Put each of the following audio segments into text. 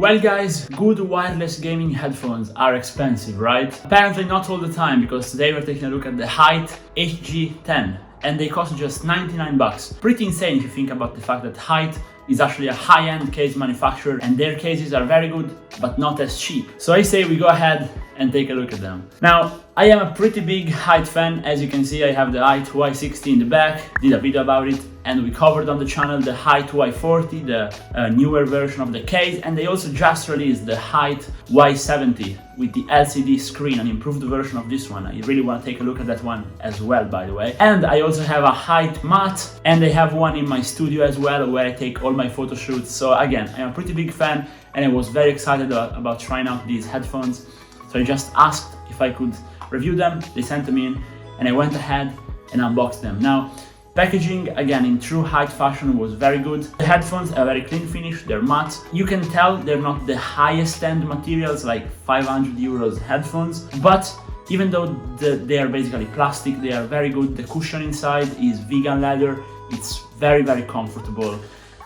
Well guys, good wireless gaming headphones are expensive, right? Apparently not all the time, because today we're taking a look at the Hyte HG10 and they cost just 99 bucks. Pretty insane if you think about the fact that Hyte is actually a high-end case manufacturer and their cases are very good but not as cheap. So I say we go ahead and take a look at them. Now, I am a pretty big Hyte fan. As you can see, I have the Hyte HG10 in the back, did a video about it, and we covered on the channel the Hyte HG40, the newer version of the case, and they also just released the Hyte HG70 with the LCD screen, an improved version of this one. I really want to take a look at that one as well, by the way. And I also have a Hyte Mat, and I have one in my studio as well, where I take all my photo shoots. So again, I'm a pretty big fan, and I was very excited about trying out these headphones. So I just asked if I could review them, they sent them in, and I went ahead and unboxed them. Now, packaging, again, in true Hyte fashion, was very good. The headphones are very clean finish, they're matte. You can tell they're not the highest end materials, like 500 euros headphones, but even though they are basically plastic, they are very good. The cushion inside is vegan leather, it's very, very comfortable.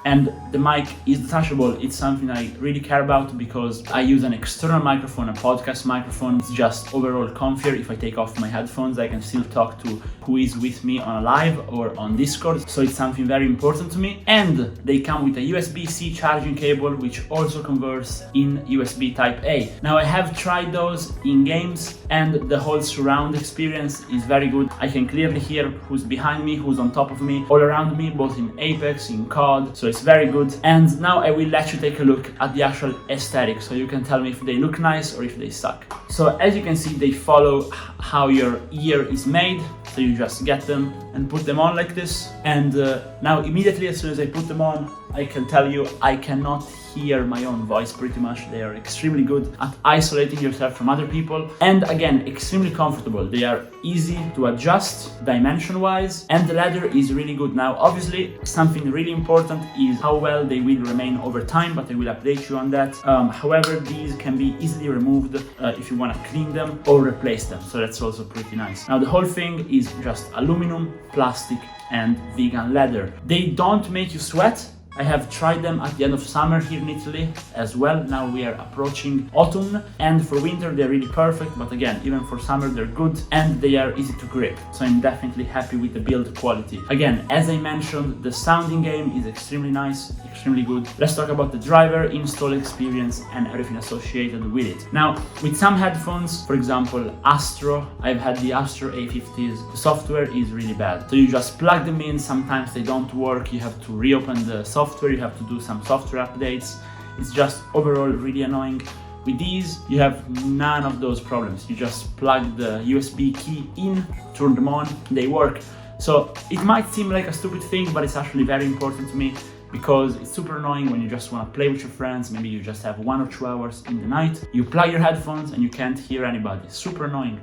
And the mic is detachable. It's something I really care about because I use an external microphone, a podcast microphone. It's just overall comfier. If I take off my headphones, I can still talk to who is with me on a live or on Discord. So it's something very important to me. And they come with a USB-C charging cable, which also converts in USB Type A. Now I have tried those in games and the whole surround experience is very good. I can clearly hear who's behind me, who's on top of me, all around me, both in Apex, in COD. So it's very good. And now I will let you take a look at the actual aesthetic, so you can tell me if they look nice or if they suck. So as you can see, they follow how your ear is made. So you just get them and put them on like this. And now immediately as soon as I put them on, I can tell you I cannot hear my own voice pretty much. They are extremely good at isolating yourself from other people. And again, extremely comfortable. They are easy to adjust dimension wise, and the leather is really good. Now, obviously, something really important is how well they will remain over time, but I will update you on that. However, these can be easily removed if you want to clean them or replace them. So that's also pretty nice. Now, the whole thing is just aluminum, plastic, and vegan leather. They don't make you sweat. I have tried them at the end of summer here in Italy as well. Now we are approaching autumn, and for winter they're really perfect, but again, even for summer they're good and they are easy to grip. So I'm definitely happy with the build quality. Again, as I mentioned, the sound in game is extremely nice, extremely good. Let's talk about the driver, install experience, and everything associated with it. Now, with some headphones, for example, Astro, I've had the Astro A50s, the software is really bad. So you just plug them in, sometimes they don't work, you have to reopen the software, you have to do some software updates. It's just overall really annoying. With these, you have none of those problems. You just plug the USB key in, turn them on, they work. So it might seem like a stupid thing, but it's actually very important to me because it's super annoying when you just want to play with your friends. Maybe you just have 1 or 2 hours in the night, you plug your headphones and you can't hear anybody. Super annoying.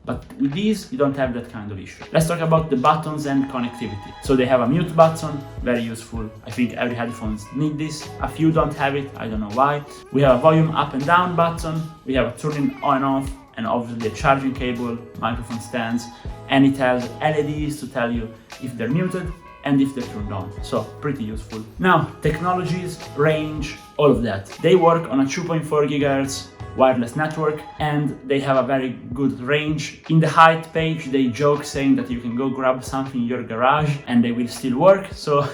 But with these, you don't have that kind of issue. Let's talk about the buttons and connectivity. So they have a mute button, very useful. I think every headphones need this. A few don't have it, I don't know why. We have a volume up and down button. We have a turning on and off, and obviously a charging cable, microphone stands, and it has LEDs to tell you if they're muted and if they're turned on. So pretty useful. Now, technologies, range, all of that. They work on a 2.4 gigahertz wireless network, and they have a very good range. In the Hyte page, they joke saying that you can go grab something in your garage and they will still work. So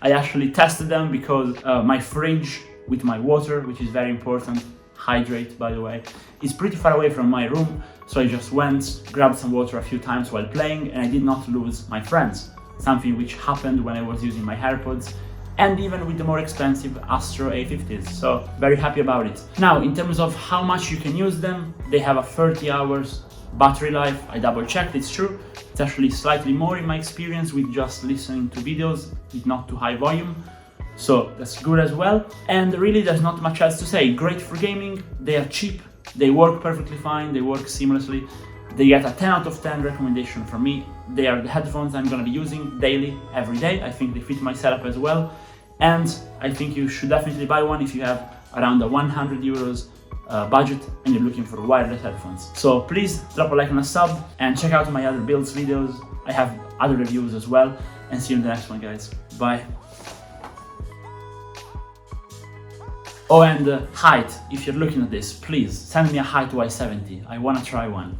I actually tested them because my fridge with my water, which is very important, hydrate by the way, is pretty far away from my room. So I just went, grabbed some water a few times while playing, and I did not lose my friends. Something which happened when I was using my AirPods, and even with the more expensive Astro A50s, so very happy about it. Now, in terms of how much you can use them, they have a 30 hours battery life. I double checked, it's true. It's actually slightly more in my experience with just listening to videos with not too high volume. So that's good as well. And really, there's not much else to say. Great for gaming, they are cheap, they work perfectly fine, they work seamlessly. They get a 10 out of 10 recommendation from me. They are the headphones I'm gonna be using daily, every day. I think they fit my setup as well. And I think you should definitely buy one if you have around a 100 euros budget and you're looking for wireless headphones. So please drop a like and a sub and check out my other builds videos. I have other reviews as well, and see you in the next one, guys. Bye. Oh, and Hyte, if you're looking at this, please send me a Hyte Y70. I wanna try one.